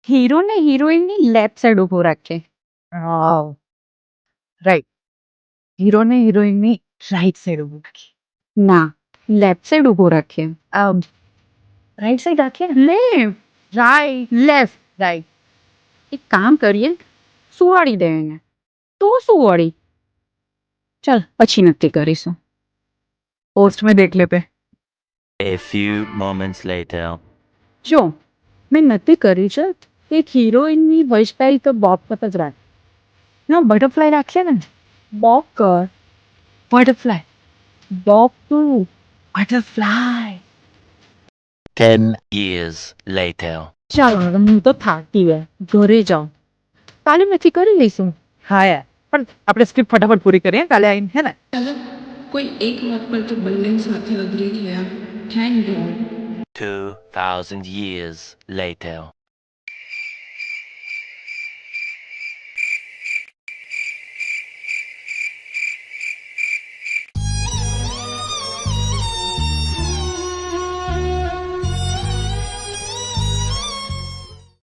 Hero ને હિરોઈનની left side ઊભો રાખે. રાઈટ. હીરોને હિરોઈનની રાઈટ સાઈડ ઊભું રાખીએ. ના, લેફ્ટ સાઈડ ઊભો રાખે. રાઈટ સાઈડ રાખીએ ને. લેફ્ટ. રાઈટ. લેફ્ટ. રાઈટ. એક કામ કરીએ, સુવાડી દે એને. તો સુવાડી. ચાલ પછી નક્કી કરીશું. पोस्ट में देख लेते हैं. A few moments later. જો મેં નક્કી કર્યું છે કે એક હિરોઈનની વોઇસસ્ટાઈલ તો બોબ કરતા જ રાખ. ના બટરફ્લાય રાખીએ ને. બોબ કર. બટરફ્લાય. બોબ તું. બટરફ્લાય. 10 years later. ચાલો હું તો થાકી ગયા, ઘરે જાઉં. કાલે નક્કી કરી લઈશું. હા યાર, પણ આપણે સ્ક્રિપ્ટ ફટાફટ પૂરી કરીએ કાલે આવીને, હે ને. ચાલો કોઈ એક વાત પર તો બંને સાથે અગ્રી થયા. Thank God. 2000 years later.